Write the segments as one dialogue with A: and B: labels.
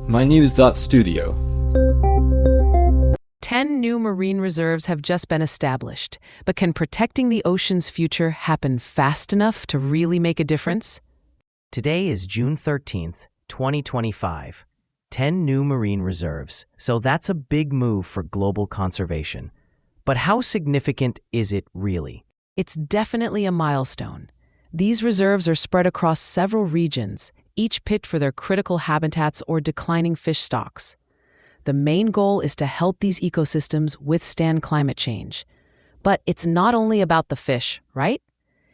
A: mynews.studio.
B: 10 new marine reserves have just been established, but can protecting the ocean's future happen fast enough to really make a difference?
C: Today is June 13th, 2025. 10 new marine reserves, so that's a big move for global conservation. But how significant is it really?
B: It's definitely a milestone. These reserves are spread across several regions, each picked for their critical habitats or declining fish stocks. The main goal is to help these ecosystems withstand climate change. But it's not only about the fish, right?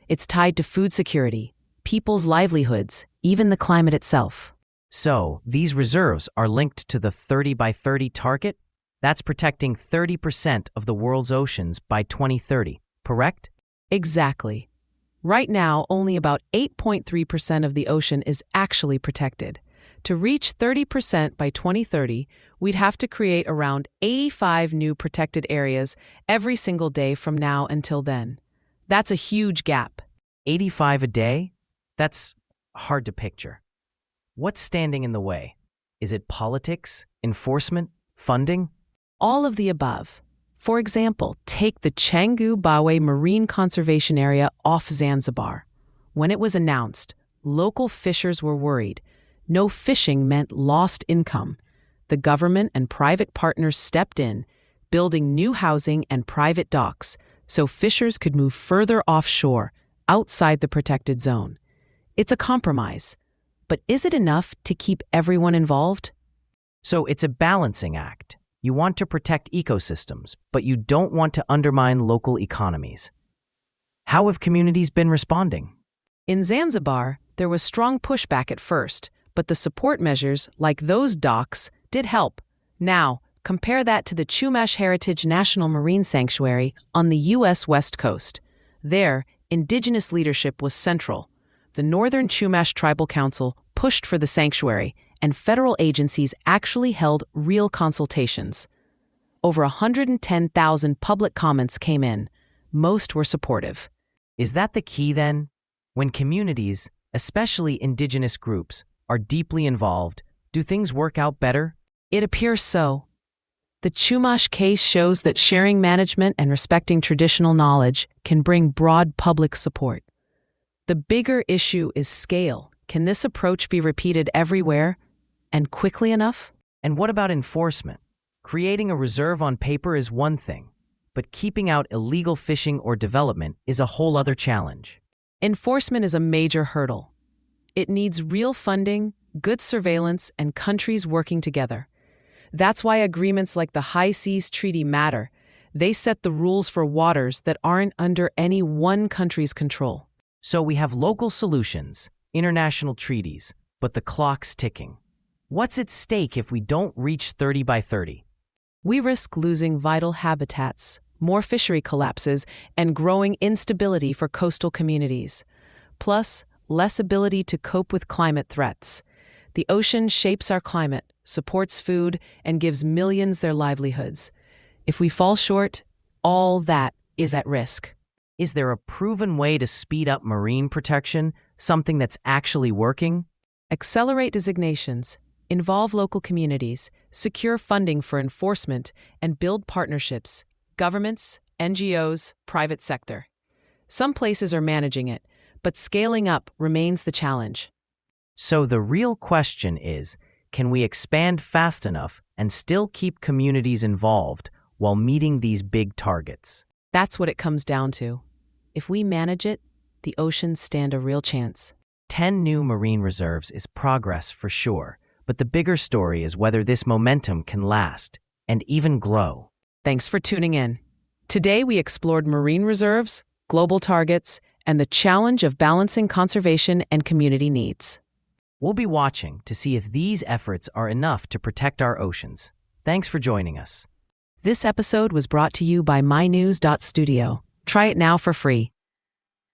B: It's tied to food security, people's livelihoods, even the climate itself.
C: So, these reserves are linked to the 30 by 30 target? That's protecting 30% of the world's oceans by 2030, correct?
B: Exactly. Right now, only about 8.3% of the ocean is actually protected. To reach 30% by 2030, we'd have to create around 85 new protected areas every single day from now until then. That's a huge gap.
C: 85 a day? That's hard to picture. What's standing in the way? Is it politics, enforcement, funding?
B: All of the above. For example, take the Canggu Bawe Marine Conservation Area off Zanzibar. When it was announced, local fishers were worried. No fishing meant lost income. The government and private partners stepped in, building new housing and private docks so fishers could move further offshore, outside the protected zone. It's a compromise. But is it enough to keep everyone involved?
C: So it's a balancing act. You want to protect ecosystems, but you don't want to undermine local economies. How have communities been responding?
B: In Zanzibar, there was strong pushback at first, but the support measures, like those docks, did help. Now, compare that to the Chumash Heritage National Marine Sanctuary on the U.S. West Coast. There, indigenous leadership was central. The Northern Chumash Tribal Council pushed for the sanctuary, and federal agencies actually held real consultations. Over 110,000 public comments came in. Most were supportive.
C: Is that the key then? When communities, especially indigenous groups, are deeply involved, do things work out better?
B: It appears so. The Chumash case shows that sharing management and respecting traditional knowledge can bring broad public support. The bigger issue is scale. Can this approach be repeated everywhere and quickly enough?
C: And what about enforcement? Creating a reserve on paper is one thing, but keeping out illegal fishing or development is a whole other challenge.
B: Enforcement is a major hurdle. It needs real funding, good surveillance, and countries working together. That's why agreements like the High Seas Treaty matter. They set the rules for waters that aren't under any one country's control.
C: So we have local solutions, international treaties, but the clock's ticking. What's at stake if we don't reach 30 by 30?
B: We risk losing vital habitats, more fishery collapses, and growing instability for coastal communities. Plus, less ability to cope with climate threats. The ocean shapes our climate, supports food, and gives millions their livelihoods. If we fall short, all that is at risk.
C: Is there a proven way to speed up marine protection, something that's actually working?
B: Accelerate designations, involve local communities, secure funding for enforcement, and build partnerships. Governments, NGOs, private sector. Some places are managing it, but scaling up remains the challenge.
C: So the real question is, can we expand fast enough and still keep communities involved while meeting these big targets?
B: That's what it comes down to. If we manage it, the oceans stand a real chance.
C: 10 new marine reserves is progress for sure, but the bigger story is whether this momentum can last and even grow.
B: Thanks for tuning in. Today we explored marine reserves, global targets, and the challenge of balancing conservation and community needs.
C: We'll be watching to see if these efforts are enough to protect our oceans. Thanks for joining us.
B: This episode was brought to you by mynews.studio. Try it now for free.